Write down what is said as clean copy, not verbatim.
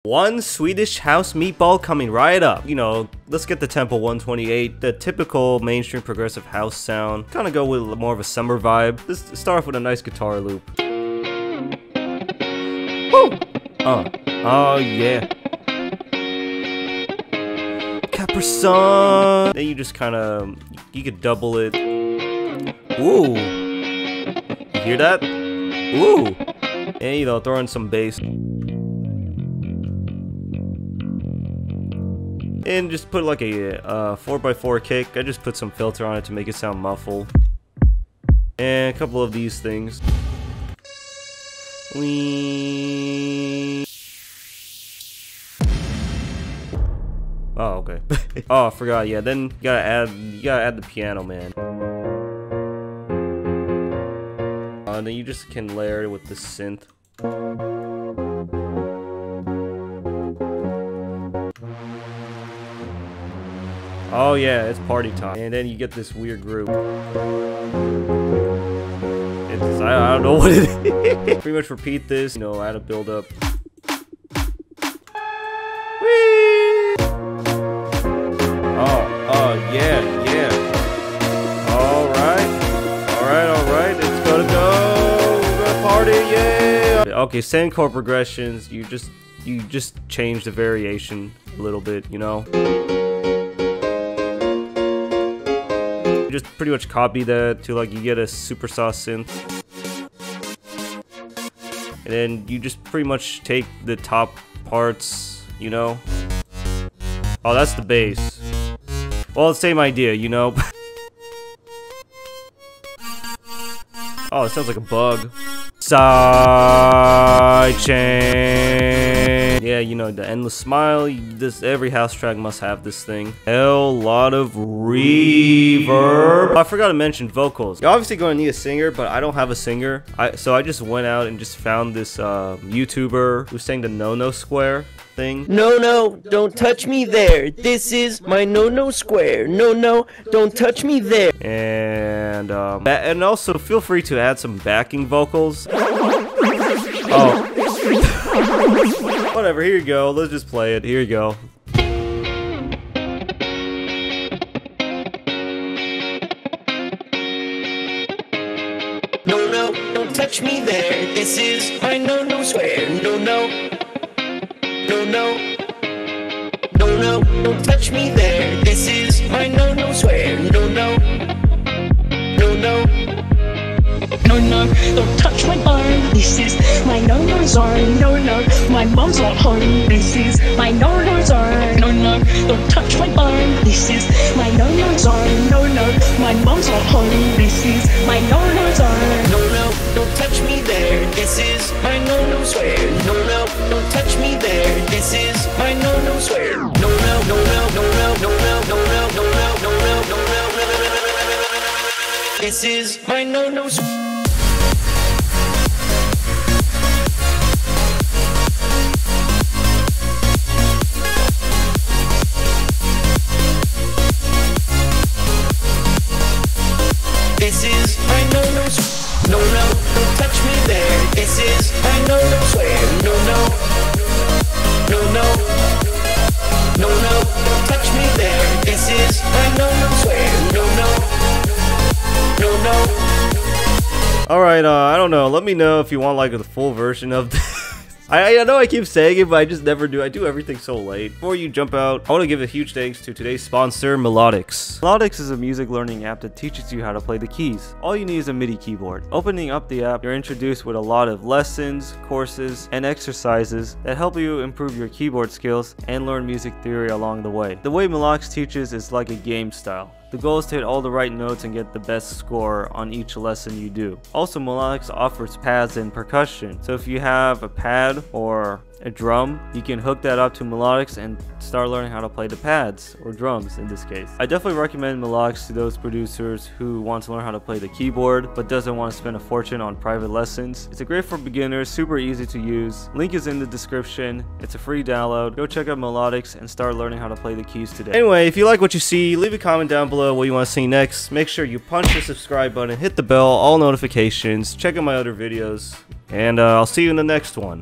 One Swedish house meatball coming right up. You know, let's get the Tempo 128, the typical mainstream progressive house sound. Kind of go with more of a summer vibe. Let's start off with a nice guitar loop. Woo! Oh yeah. Capricorn. Then you just kind of, you could double it. Ooh. You hear that? Ooh. And you know, throw in some bass. And just put like a 4x4 kick. I just put some filter on it to make it sound muffled. And a couple of these things. Wee. Oh, okay. Oh, I forgot. Yeah, then you gotta add the piano, man. And then you just can layer it with the synth. Oh yeah, it's party time. And then you get this weird groove. It's, I don't know what it is. Pretty much repeat this, you know, add a build up. Whee! Oh yeah, yeah. Alright, it's gonna go. We're gonna party, yeah. Okay, same chord progressions, you just change the variation a little bit, you know. Just pretty much copy that to like you get a super sauce synth, and then you just pretty much take the top parts, you know. Oh, that's the bass. Well, same idea, you know. Oh, it sounds like a bug. Sidechain. Yeah, you know, the endless smile. Every house track must have this thing. Hell lot of reverb. I forgot to mention vocals. You're obviously going to need a singer, but I don't have a singer. So I just went out and just found this YouTuber who sang the No Square thing. No, don't touch me there. This is my no square. No, don't touch me there. And also feel free to add some backing vocals. Oh. Whatever, here you go. Let's just play it. Here you go. No, don't touch me there. This is my no square. No, don't touch me there. This is my no square. No, don't touch my barn. This is my no zone. No, my mom's not home. This is my no zone. No, don't touch my barn. This is my no zone. No, my mom's not home. This is my no zone. No, don't touch me there. This is my no swear. No, don't touch me there. This is my no swear. No. This is my no swear. This is my no, don't touch me there. This is my no swear. No, don't touch me there. This is my no swear. No. Alright, I don't know. Let me know if you want like the full version of this. I know I keep saying it, but I just never do. I do everything so late. Before you jump out, I want to give a huge thanks to today's sponsor, Melodics. Melodics is a music learning app that teaches you how to play the keys. All you need is a MIDI keyboard. Opening up the app, you're introduced with a lot of lessons, courses, and exercises that help you improve your keyboard skills and learn music theory along the way. The way Melodics teaches is like a game style. The goal is to hit all the right notes and get the best score on each lesson you do. Also, Melodics offers pads and percussion. So if you have a pad or a drum, you can hook that up to Melodics and start learning how to play the pads, or drums in this case. I definitely recommend Melodics to those producers who want to learn how to play the keyboard but doesn't want to spend a fortune on private lessons. It's great for beginners, super easy to use. Link is in the description. It's a free download. Go check out Melodics and start learning how to play the keys today. Anyway, if you like what you see, leave a comment down below what you want to see next. Make sure you punch the subscribe button, hit the bell, all notifications, check out my other videos, and I'll see you in the next one.